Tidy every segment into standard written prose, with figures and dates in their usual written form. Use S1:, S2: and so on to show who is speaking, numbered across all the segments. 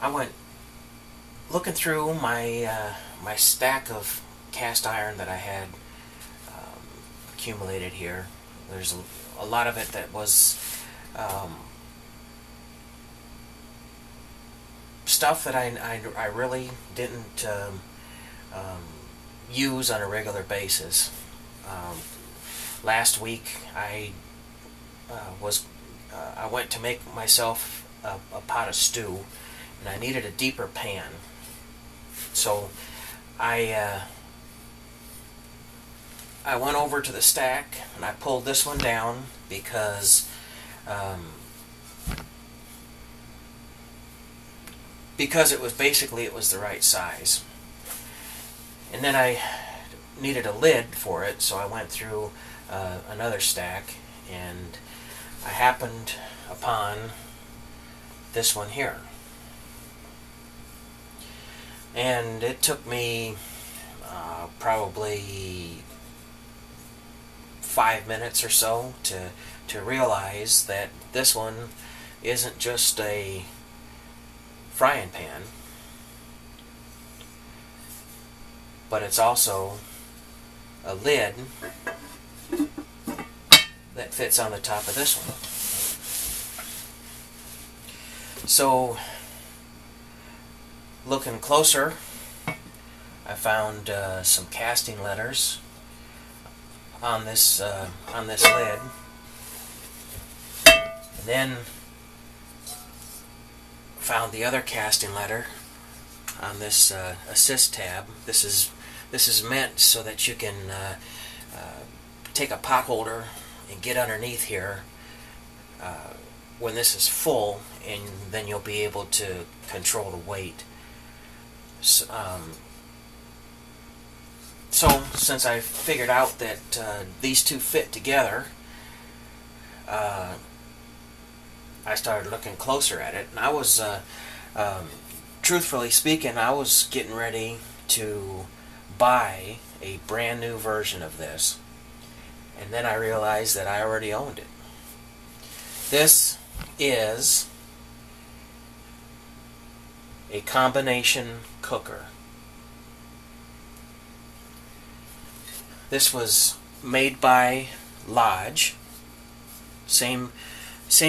S1: I went looking through my stack of cast iron that I had accumulated here. There's a lot of it that was stuff that I really didn't use on a regular basis. Last week I went to make myself a pot of stew, and I needed a deeper pan. So I went over to the stack and I pulled this one down because it was the right size. And then I needed a lid for it, so I went through another stack, and I happened upon this one here. And it took me probably 5 minutes or so to realize that this one isn't just a frying pan, but it's also a lid that fits on the top of this one. So, looking closer, I found some casting letters on this lid, and then found the other casting letter on this assist tab. This is meant so that you can take a pot holder and get underneath here when this is full, and then you'll be able to control the weight. So since I figured out that these two fit together, I started looking closer at it, and I was, truthfully speaking, I was getting ready to buy a brand new version of this, and then I realized that I already owned it. This is a combination cooker. This was made by Lodge, same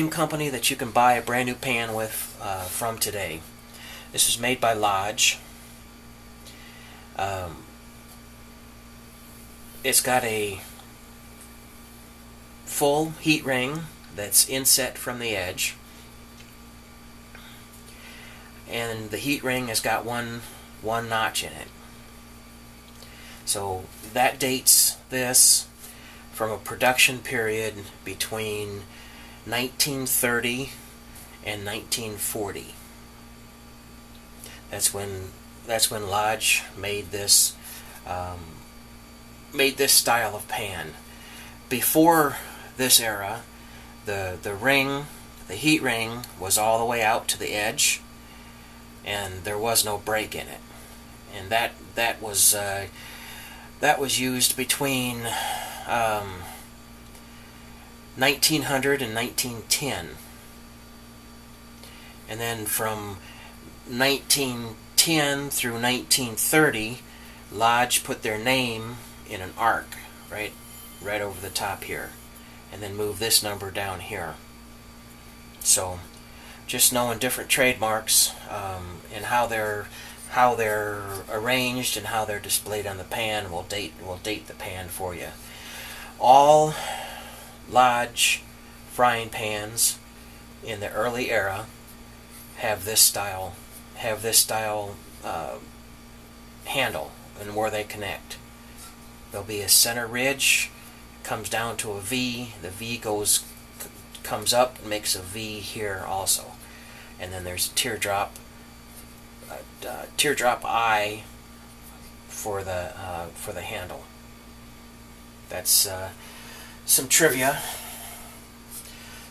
S1: company that you can buy a brand new pan with from today. This is made by Lodge. It's got a full heat ring that's inset from the edge, and the heat ring has got one notch in it. So that dates this from a production period between 1930 and 1940. That's when Lodge made this style of pan. Before this era, the heat ring was all the way out to the edge, and there was no break in it. And that was used between 1900 and 1910. And then from 1910 through 1930, Lodge put their name in an arc right over the top here, and then move this number down here. So just knowing different trademarks and how they're arranged and how they're displayed on the pan will date the pan for you. All Lodge frying pans in the early era have this style handle and where they connect. There'll be a center ridge, comes down to a V. The V comes up and makes a V here also, and then there's a teardrop eye for the handle. That's some trivia.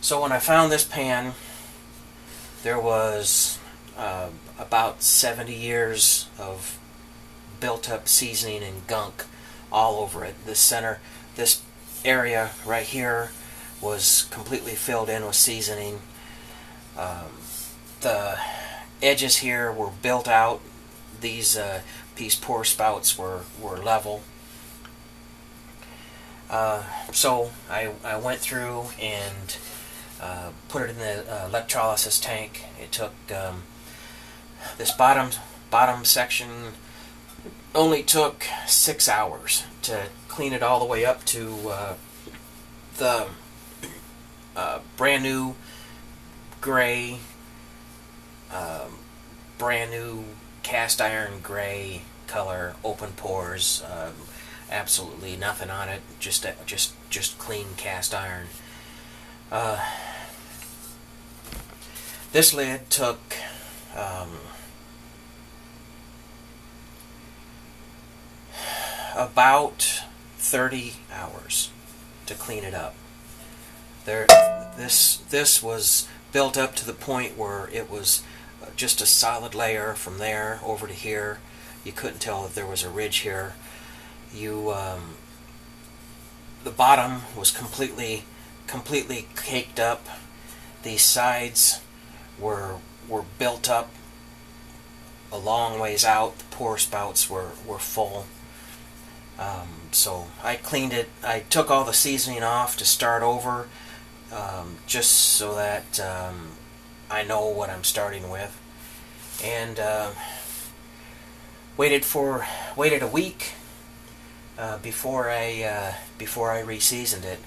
S1: So when I found this pan, there was about 70 years of built-up seasoning and gunk all over it. This area right here was completely filled in with seasoning. The edges here were built out. These pour spouts were level. So I went through and put it in the electrolysis tank. It took this bottom section only took 6 hours to clean it all the way up to the brand new gray, brand new cast iron gray color, open pores, absolutely nothing on it, just clean cast iron. This lid took about 30 hours to clean it up. This was built up to the point where it was just a solid layer from there over to here. You couldn't tell that there was a ridge here. The bottom was completely caked up. These sides were built up a long ways out. The pour spouts were full. So I cleaned it. I took all the seasoning off to start over, just so that I know what I'm starting with. And waited a week before I re-seasoned it.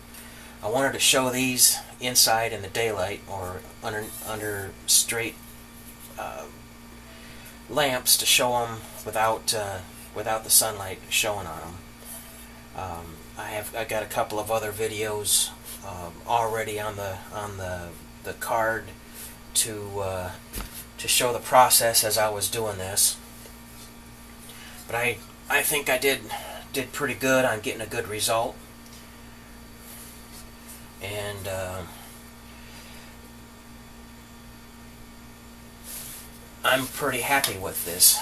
S1: I wanted to show these inside in the daylight or under straight lamps to show them without the sunlight showing on them. I got a couple of other videos already on the card to show the process as I was doing this. But I think I did pretty good on getting a good result. And I'm pretty happy with this.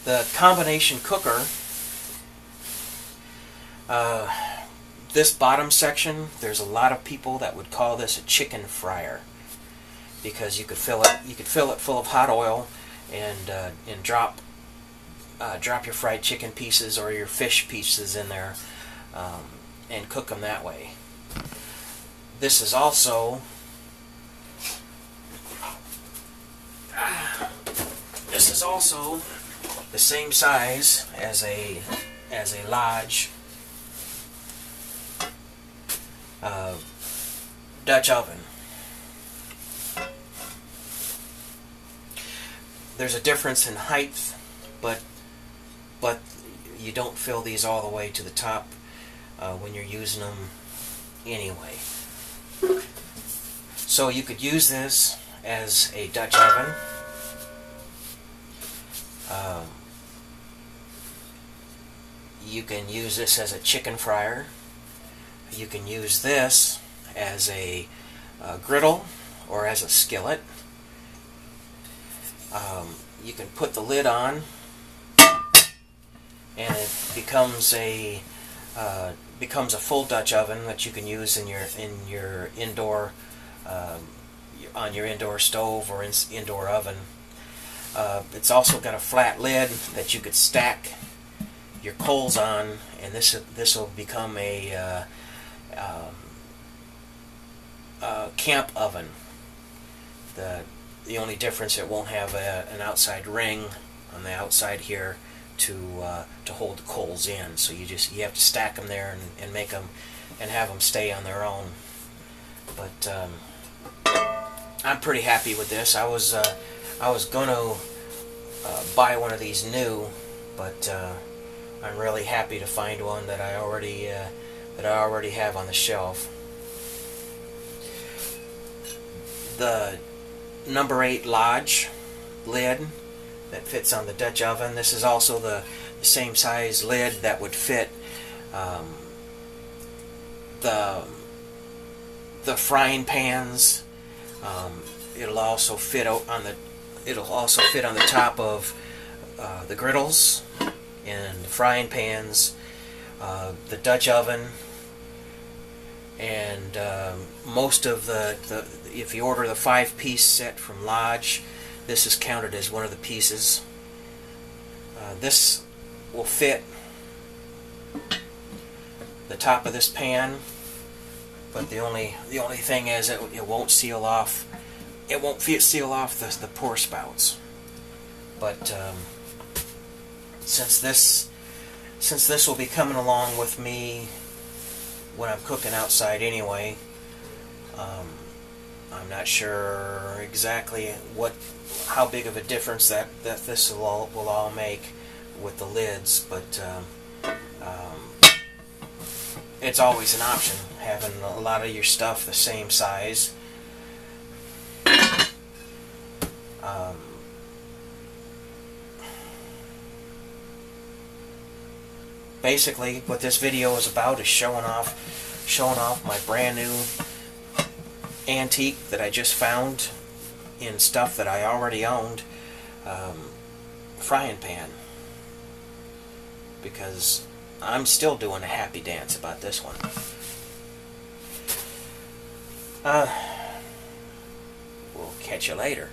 S1: The combination cooker, this bottom section, there's a lot of people that would call this a chicken fryer, because you could fill it full of hot oil and drop your fried chicken pieces or your fish pieces in there and cook them that way. This is also the same size as a Lodge Dutch oven. There's a difference in height, but you don't fill these all the way to the top when you're using them anyway. So you could use this as a Dutch oven. You can use this as a chicken fryer. You can use this as a griddle or as a skillet. You can put the lid on, and it becomes a full Dutch oven that you can use in your indoor on your indoor stove or indoor oven. It's also got a flat lid that you could stack your coals on, and this will become a camp oven. The only difference, it won't have an outside ring on the outside here to hold the coals in. So you have to stack them there and make them and have them stay on their own. But I'm pretty happy with this. I was going to buy one of these new, but I'm really happy to find one that I already have on the shelf. The number 8 Lodge lid that fits on the Dutch oven. This is also the same size lid that would fit the frying pans. It'll also fit on the top of the griddles and the frying pans, the Dutch oven, and most of the if you order the 5-piece set from Lodge, This is counted as one of the pieces. This will fit the top of this pan, but the only thing is it won't seal off. It won't seal off the pour spouts. But since this will be coming along with me when I'm cooking outside anyway, I'm not sure exactly how big of a difference that this will all make with the lids, but it's always an option, having a lot of your stuff the same size. Basically, what this video is about is showing off my brand new antique that I just found in stuff that I already owned, frying pan, because I'm still doing a happy dance about this one. We'll catch you later.